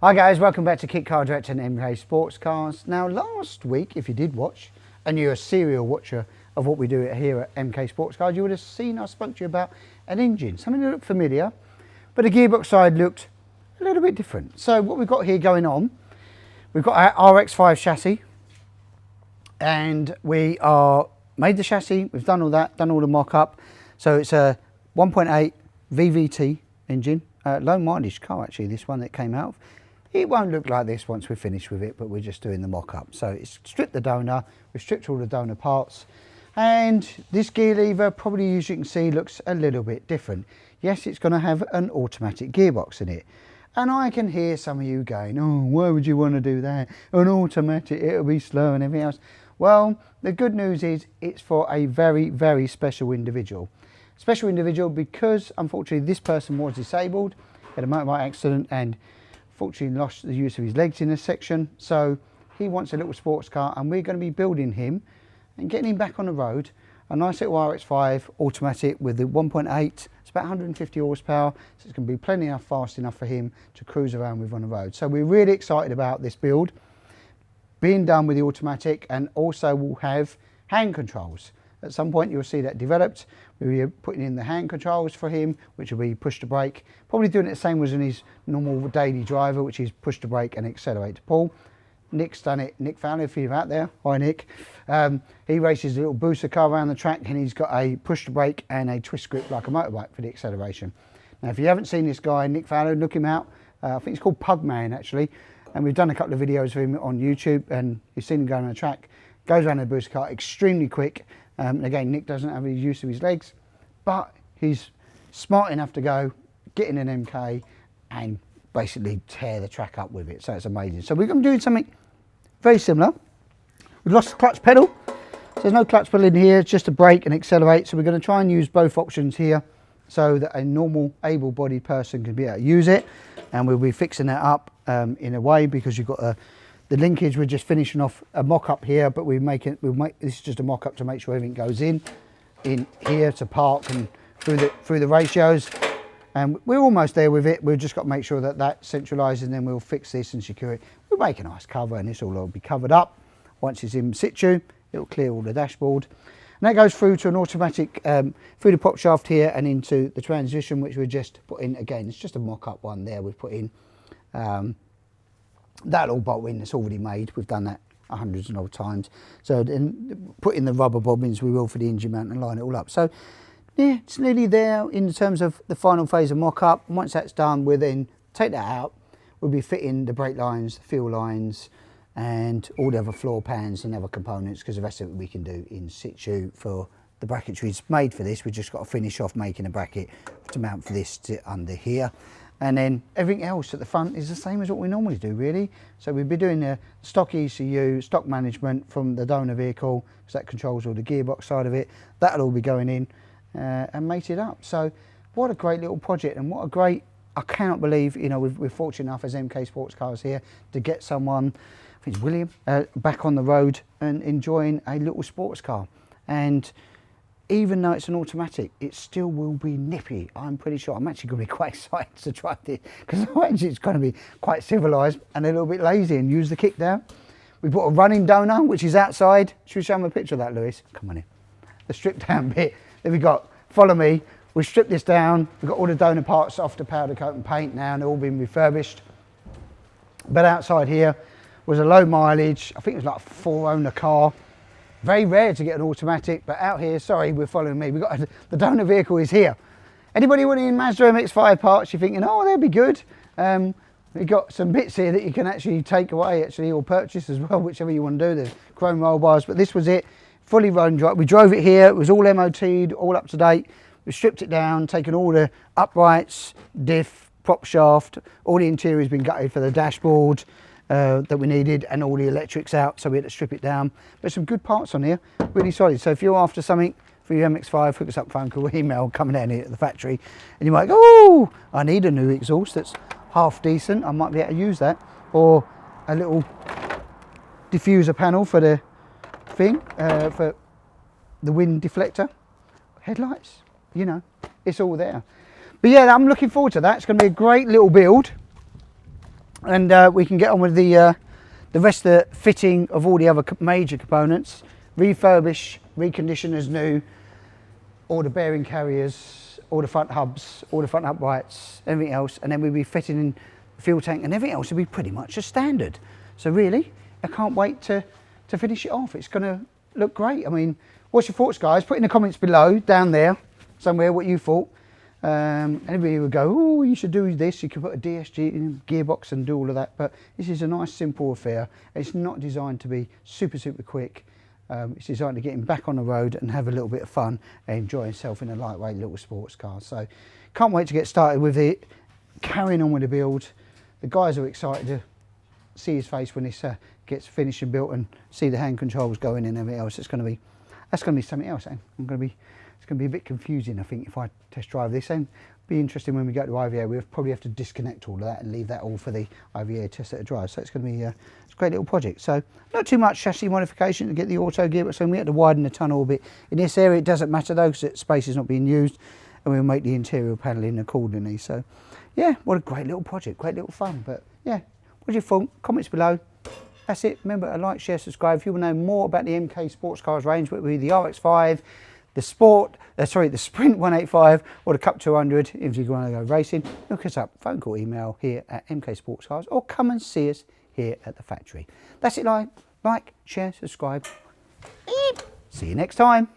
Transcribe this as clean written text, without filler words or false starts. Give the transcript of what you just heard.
Hi guys, welcome back to Kit Car Director and MK Sportscars. Now last week, if you did watch, and you're a serial watcher of what we do here at MK Sportscars, you would have seen I spoke to you about an engine, something that looked familiar, but the gearbox side looked a little bit different. So what we've got here going on, we've got our RX-5 chassis, and we are made the chassis, we've done all that, done all the mock-up. So it's a 1.8 VVT engine, low mileage car actually, this one that came out. It won't look like this once we're finished with it, but we're just doing the mock-up. So it's stripped the donor, we've stripped all the donor parts, and this gear lever probably, as you can see, looks a little bit different. Yes, it's going to have an automatic gearbox in it. And I can hear some of you going, oh, why would you want to do that? An automatic, it'll be slow and everything else. Well, the good news is it's for a very, very special individual. Special individual because, unfortunately, this person was disabled, had a motorbike accident, and fortunately lost the use of his legs in this section. So he wants a little sports car, and we're going to be building him and getting him back on the road. A nice little RX-5 automatic with the 1.8. It's about 150 horsepower, so it's going to be plenty enough, fast enough for him to cruise around with on the road. So we're really excited about this build being done with the automatic, and also we'll have hand controls. At some point you'll see that developed. We'll be putting in the hand controls for him, which will be push to brake. Probably doing it the same as in his normal daily driver, which is push to brake and accelerate to pull. Nick's done it. Nick Fowler, if you're out there, hi Nick. He races a little booster car around the track, and he's got a push to brake and a twist grip like a motorbike for the acceleration. Now if you haven't seen this guy, Nick Fowler, look him out. I think he's called Pugman actually, and we've done a couple of videos of him on YouTube, and you've seen him going on the track. Goes around the booster car extremely quick. And again, Nick doesn't have the use of his legs, but he's smart enough to go get in an MK and basically tear the track up with it. So it's amazing. So we're going to be doing something very similar. We've lost the clutch pedal, so there's no clutch pedal in here. It's just a brake and accelerate. So we're going to try and use both options here, so that a normal able-bodied person can be able to use it. And we'll be fixing that up in a way, because you've got the linkage. We're just finishing off a mock-up here, but we'll make this is just a mock-up to make sure everything goes in here to park and through the ratios. And we're almost there with it. We've just got to make sure that that centralises, and then we'll fix this and secure it. We'll make a nice cover, and this all will be covered up. Once it's in situ, it'll clear all the dashboard. And that goes through to an automatic, through the prop shaft here and into the transmission, which we just put in. Again, it's just a mock-up one there we've put in. That'll all bolt in, it's already made. We've done that hundreds and odd times. So then put in the rubber bobbins we will for the engine mount and line it all up. So yeah, it's nearly there in terms of the final phase of mock-up. Once that's done, we'll then take that out. We'll be fitting the brake lines, the fuel lines, and all the other floor pans and other components, because the rest of it we can do in situ. For the bracketry made for this, we've just got to finish off making a bracket to mount for this to under here. And then everything else at the front is the same as what we normally do, really. So we'll be doing the stock ECU, stock management from the donor vehicle, because that controls all the gearbox side of it. That'll all be going in and mated up. So what a great little project, and what a great, I cannot believe, you know, we're fortunate enough as MK Sportscars here to get someone, I think it's William, back on the road and enjoying a little sports car. And even though it's an automatic, it still will be nippy. I'm pretty sure. I'm actually going to be quite excited to try this, because it's going to be quite civilised and a little bit lazy and use the kick down. We put a running donor, which is outside. Should we show them a picture of that, Lewis? Come on in. The stripped down bit. Then we got, follow me. We stripped this down. We've got all the donor parts off the powder coat and paint now, and they're all been refurbished. But outside here was a low mileage, I think it was like a 4-owner car. Very rare to get an automatic, but out here, sorry, we're following me. We've got the donor vehicle is here. Anybody wanting Mazda MX-5 parts, you're thinking, oh, they'd be good. We've got some bits here that you can actually take away, actually, or purchase as well, whichever you want to do. There's chrome roll bars, but this was it, fully run dry. We drove it here. It was all MOT'd, all up to date. We stripped it down, taken all the uprights, diff, prop shaft, all the interior's been gutted for the dashboard. That we needed, and all the electrics out, so we had to strip it down. But some good parts on here, really solid. So if you're after something for your MX-5, hook us up, phone call, email, coming down here at the factory, and you might go, oh, I need a new exhaust that's half decent, I might be able to use that, or a little diffuser panel for the thing, for the wind deflector, headlights, you know, it's all there. But yeah, I'm looking forward to that. It's going to be a great little build. and we can get on with the rest of the fitting of all the other major components, refurbish, recondition as new, all the bearing carriers, all the front hubs, all the front uprights, everything else, and then we'll be fitting in the fuel tank, and everything else will be pretty much a standard. So really, I can't wait to finish it off. It's going to look great. I mean, what's your thoughts, guys? Put in the comments below, down there, somewhere, what you thought. Everybody would go, oh, you should do this, you could put a DSG in gearbox and do all of that, but this is a nice simple affair. It's not designed to be super quick. It's designed to get him back on the road and have a little bit of fun and enjoy himself in a lightweight little sports car. So can't wait to get started with it, carrying on with the build. The guys are excited to see his face when this gets finished and built, and see the hand controls going in and everything else. That's going to be something else. It's going to be a bit confusing, I think, if I test drive this. And be interesting when we go to IVA. We'll probably have to disconnect all of that and leave that all for the IVA test at a drive. So it's going to be it's a great little project. So not too much chassis modification to get the auto gearbox. So we had to widen the tunnel a bit in this area. It doesn't matter though, because space is not being used, and we'll make the interior paneling accordingly. So yeah, what a great little project, great little fun. But yeah, what's your thought? Comments below. That's it. Remember to like, share, subscribe. If you want to know more about the MK Sportscars range, whether it be the RX-5, the Sprint 185 or the Cup 200, if you want to go racing, look us up, phone call, email here at MK Sportscars, or come and see us here at the factory. That's it. Like, share, subscribe. See you next time.